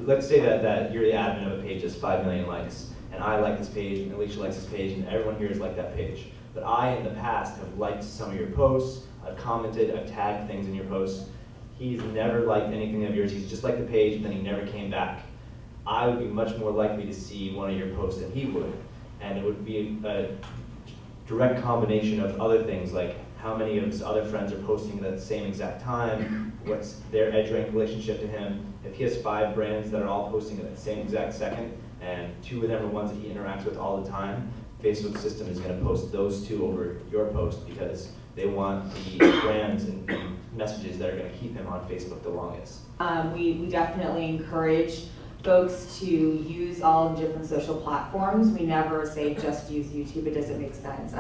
let's say that you're the admin of a page that's 5 million likes, and I like this page, and Alicia likes this page, and everyone here has liked that page. But I, in the past, have liked some of your posts, I've commented, I've tagged things in your posts. He's never liked anything of yours, he's just liked the page, and then he never came back. I would be much more likely to see one of your posts than he would. And it would be a direct combination of other things, like how many of his other friends are posting at the same exact time, what's their edge rank relationship to him. If he has 5 brands that are all posting at the same exact second, and 2 of them are ones that he interacts with all the time, Facebook's system is going to post those 2 over your post because they want the brands and messages that are going to keep him on Facebook the longest. We definitely encourage folks to use all the different social platforms. We never say just use YouTube, it doesn't make sense.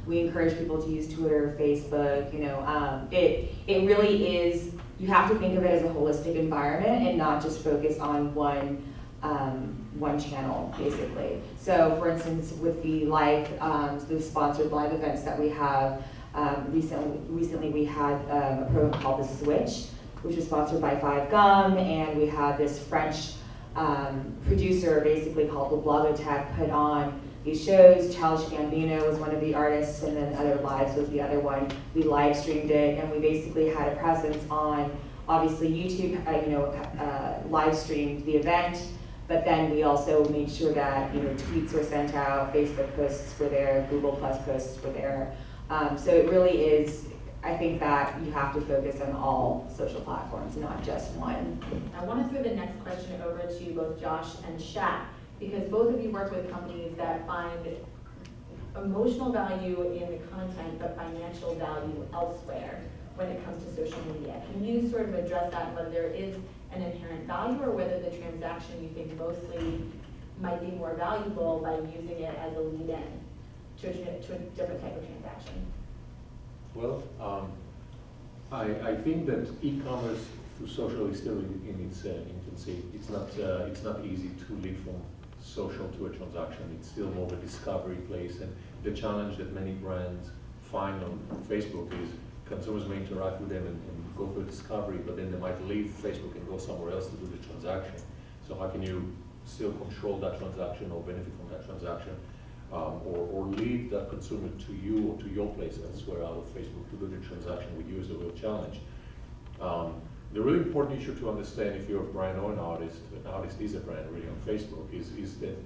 We encourage people to use Twitter, Facebook, you know, it really is, you have to think of it as a holistic environment and not just focus on one channel, basically. So for instance, with the the sponsored live events that we have, recently we had a program called The Switch, which was sponsored by 5 Gum, and we had this French producer basically called Moderator put on these shows. Childish Gambino was one of the artists, and then Other Lives was the other one. We live streamed it, and we basically had a presence on, obviously YouTube, live streamed the event, but then we also made sure that tweets were sent out, Facebook posts were there, Google Plus posts were there. So it really is, I think that you have to focus on all social platforms, not just one. I want to throw the next question over to both Josh and Shaq, because both of you work with companies that find emotional value in the content, but financial value elsewhere when it comes to social media. Can you sort of address that, whether there is an inherent value or whether the transaction you think mostly might be more valuable by using it as a lead-in to a different type of transaction? Well, I think that e-commerce through social is still in its infancy. It's not easy to lead from social to a transaction. It's still more of a discovery place, and the challenge that many brands find on Facebook is consumers may interact with them and go for discovery, but then they might leave Facebook and go somewhere else to do the transaction. So how can you still control that transaction or benefit from that transaction? Or lead that consumer to you or to your place elsewhere out of Facebook to do the transaction with you is a real challenge. The really important issue to understand if you're a brand or an artist is a brand really on Facebook, is that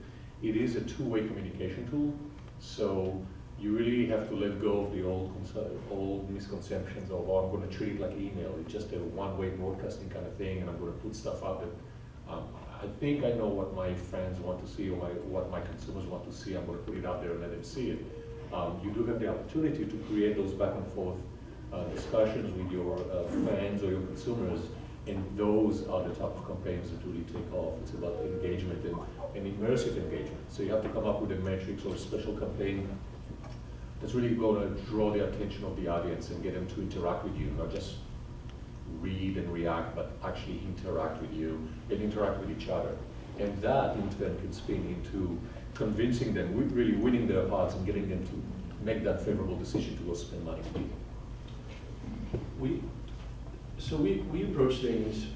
it is a two-way communication tool. So you really have to let go of the old misconceptions of, oh, I'm going to treat it like email. It's just a one-way broadcasting kind of thing, and I'm going to put stuff up that I think I know what my fans want to see or what my consumers want to see. I'm going to put it out there and let them see it. You do have the opportunity to create those back and forth discussions with your fans or your consumers, and those are the type of campaigns that really take off. It's about engagement and immersive engagement. So you have to come up with a matrix or a special campaign that's really going to draw the attention of the audience and get them to interact with you, not just read and react, but actually interact with you and interact with each other. And that in turn can spin into convincing them, really winning their hearts and getting them to make that favorable decision to go spend money with you. We approach things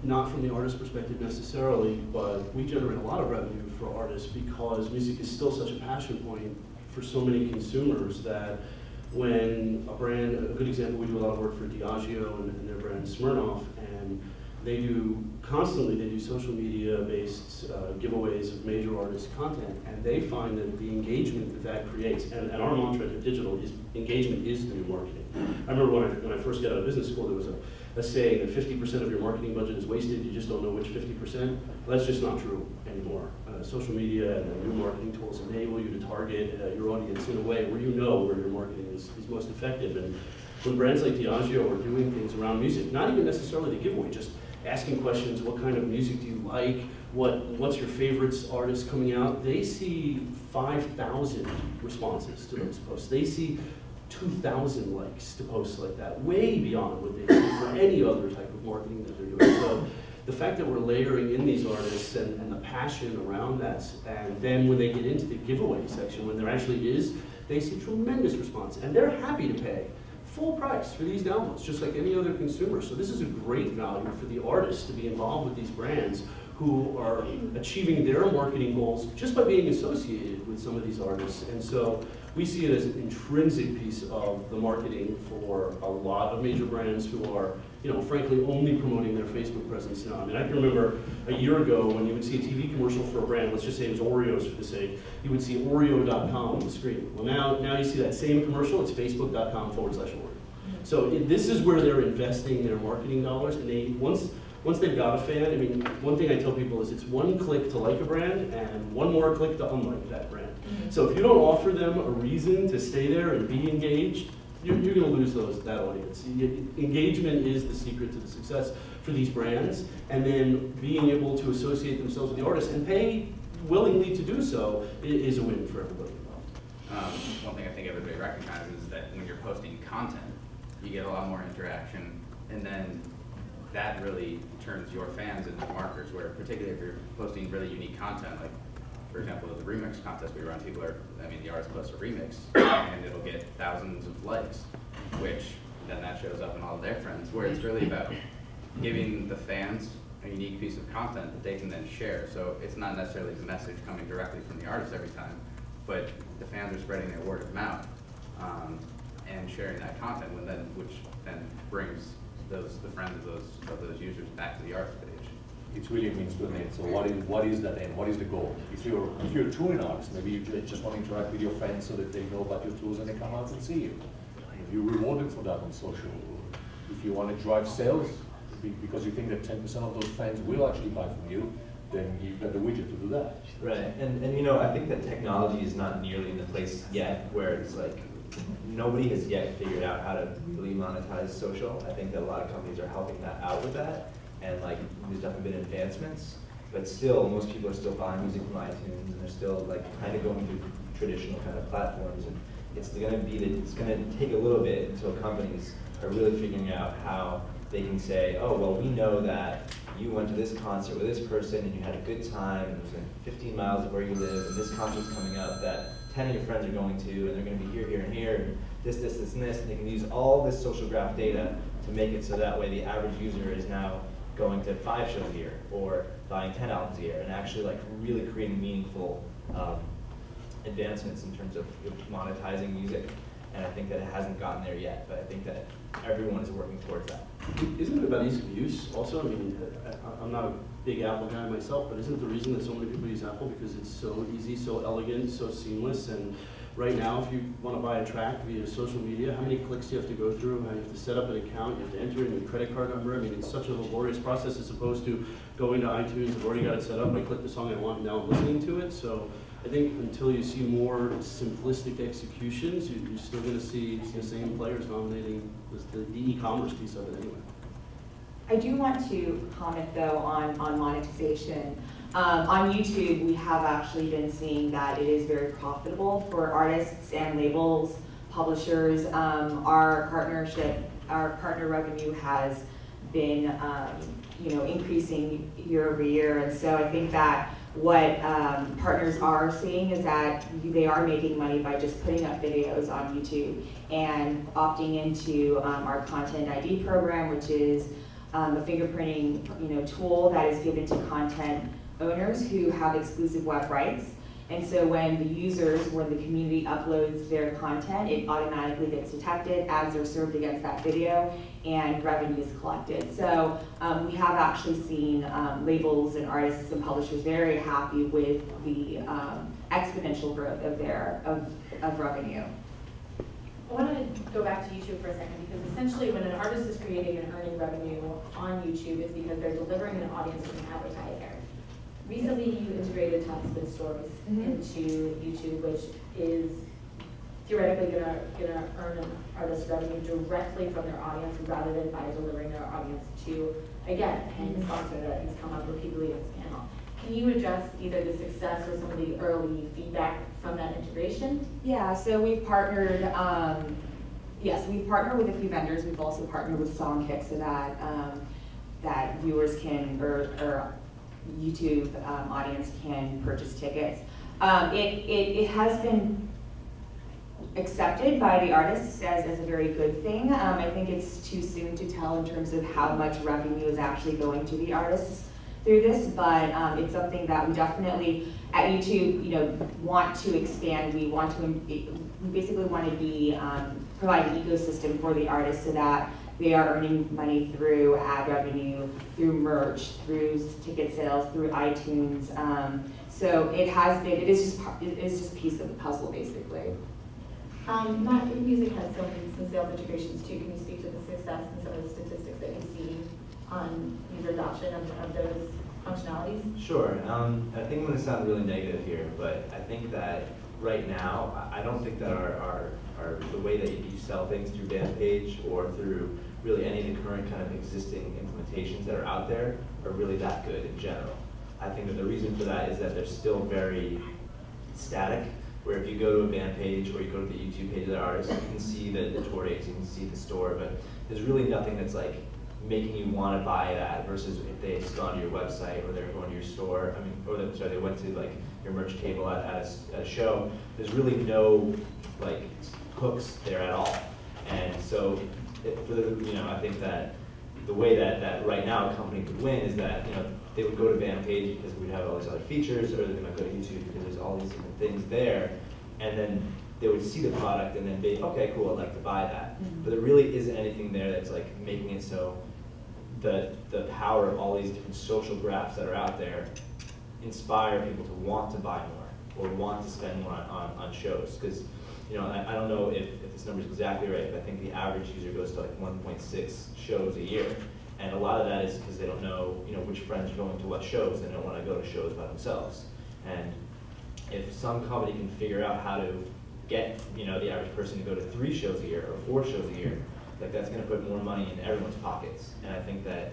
not from the artist perspective necessarily, but we generate a lot of revenue for artists because music is still such a passion point for so many consumers that when a brand, a good example, we do a lot of work for Diageo and their brand Smirnoff, and they do social media based giveaways of major artists' content, and they find that the engagement that creates, and our mantra at digital is engagement is the new marketing. I remember when I first got out of business school, there was a saying that 50% of your marketing budget is wasted, you just don't know which 50%. Well, that's just not true anymore. Social media and the new marketing tools enable you to target your audience in a way where you know where your marketing is most effective. And when brands like Diageo are doing things around music, not even necessarily the giveaway, just asking questions, what kind of music do you like, what's your favorite artist coming out, they see 5,000 responses to those posts. They see 2,000 likes to posts like that, way beyond what they see for any other type of marketing that they're doing. So the fact that we're layering in these artists and the passion around that, and then when they get into the giveaway section, when there actually is, they see tremendous response, and they're happy to pay full price for these downloads, just like any other consumer. So this is a great value for the artists to be involved with these brands who are achieving their marketing goals just by being associated with some of these artists. And so we see it as an intrinsic piece of the marketing for a lot of major brands who are, frankly, only promoting their Facebook presence now. I mean, I can remember a year ago when you would see a TV commercial for a brand, let's just say it was Oreos for the sake, you would see Oreo.com on the screen. Well, now you see that same commercial, it's Facebook.com/Oreo. So this is where they're investing their marketing dollars, and once they've got a fan, I mean, one thing I tell people is it's one click to like a brand and one more click to unlike that brand. So if you don't offer them a reason to stay there and be engaged, you're going to lose that audience. Engagement is the secret to the success for these brands, and then being able to associate themselves with the artist and pay willingly to do so is a win for everybody involved. One thing I think everybody recognizes is that when you're posting content, you get a lot more interaction, and then that really turns your fans into markers where, particularly if you're posting really unique content, like, for example, the remix contest we run, the artist posts a remix, and it'll get thousands of likes, which then that shows up in all of their friends, where it's really about giving the fans a unique piece of content that they can then share. So it's not necessarily the message coming directly from the artist every time, but the fans are spreading their word of mouth and sharing that content, which then brings the friends of those users back to the artist page. It's really a means to an end. So what is that end? What is the goal? If you're a touring artist, maybe you just want to interact with your fans so that they know about your tours and they come out and see you. You reward them for that on social. If you want to drive sales, because you think that 10% of those fans will actually buy from you, then you've got the widget to do that. Right, and I think that technology is not nearly in the place yet where it's like, nobody has yet figured out how to really monetize social. I think that a lot of companies are helping that out with that, and like there's definitely been advancements, but still most people are still buying music from iTunes, and they're still like kind of going through traditional kind of platforms, and it's going to take a little bit until companies are really figuring out how they can say, oh, well, we know that you went to this concert with this person and you had a good time, and it was in 15 miles of where you live, and this concert's coming up that 10 of your friends are going to, and they're going to be here, here, and here, and this, and this, and they can use all this social graph data to make it so that way the average user is now going to 5 shows a year or buying 10 albums a year, and actually like really creating meaningful advancements in terms of monetizing music. And I think that it hasn't gotten there yet, but I think that everyone is working towards that. Isn't it about ease of use also? I mean, I'm not a big Apple guy myself, but isn't the reason that so many people use Apple because it's so easy, so elegant, so seamless? And right now, if you want to buy a track via social media, how many clicks do you have to go through? You have to set up an account, you have to enter in your credit card number. I mean, it's such a laborious process as opposed to going to iTunes, I've already got it set up, I click the song I want, and now I'm listening to it. So I think until you see more simplistic executions, you're still going to see the same players dominating the e-commerce piece of it anyway. I do want to comment though on monetization. On YouTube, we have actually been seeing that it is very profitable for artists and labels, publishers. Our partner revenue has been increasing year over year, and so I think that what partners are seeing is that they are making money by just putting up videos on YouTube and opting into our Content ID program, which is a fingerprinting tool that is given to content owners who have exclusive web rights. And so when the community uploads their content, it automatically gets detected, ads are served against that video, and revenue is collected. So we have actually seen labels and artists and publishers very happy with the exponential growth of revenue. I want to go back to YouTube for a second, because essentially when an artist is creating and earning revenue on YouTube, it's because they're delivering an audience with an advertiser. Recently, you integrated top spin stories into YouTube, which is theoretically going to earn an artist revenue directly from their audience rather than by delivering their audience to, again, a sponsor that has come up repeatedly on this panel. Can you address either the success or some of the early feedback from that integration? Yeah, so we've partnered, we've partnered with a few vendors. We've also partnered with Songkick so that that viewers can, or YouTube audience can purchase tickets. It has been accepted by the artists as a very good thing. I think it's too soon to tell in terms of how much revenue is actually going to the artists through this, but it's something that we definitely at YouTube, want to expand. We basically want to be provide an ecosystem for the artists so that they are earning money through ad revenue, through merch, through ticket sales, through iTunes. So it is just a piece of the puzzle, basically. Matt, music has some sales integrations too. Can you speak to the success and some of the statistics that you've seen on user adoption of those functionalities? Sure. I think I'm going to sound really negative here, but I think that right now, I don't think that the way that you sell things through Bandpage or through really any of the current kind of existing implementations that are out there are really that good in general. I think that the reason for that is that they're still very static, where if you go to a band page or you go to the YouTube page of the artist, you can see the tour dates, you can see the store, but there's really nothing that's like making you want to buy that versus if they just gone to your website or they're going to your store, they went to like your merch table at a show. There's really no like hooks there at all. And so I think that the way that right now a company could win is that they would go to Bandpage because we'd have all these other features, or they might go to YouTube because there's all these different things there, and then they would see the product and then be, okay, cool, I'd like to buy that. Mm-hmm. But there really isn't anything there that's like making it so the power of all these different social graphs that are out there inspire people to want to buy more or want to spend more on shows. Because I don't know if this number is exactly right, but I think the average user goes to like 1.6 shows a year. And a lot of that is because they don't know, which friends are going to what shows. They don't want to go to shows by themselves. And if some company can figure out how to get, the average person to go to 3 shows a year or 4 shows a year, like that's going to put more money in everyone's pockets. And I think that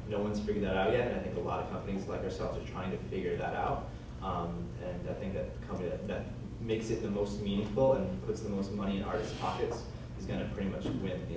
no one's figured that out yet. And I think a lot of companies like ourselves are trying to figure that out. And I think that the company that makes it the most meaningful and puts the most money in artists' pockets is going to pretty much win the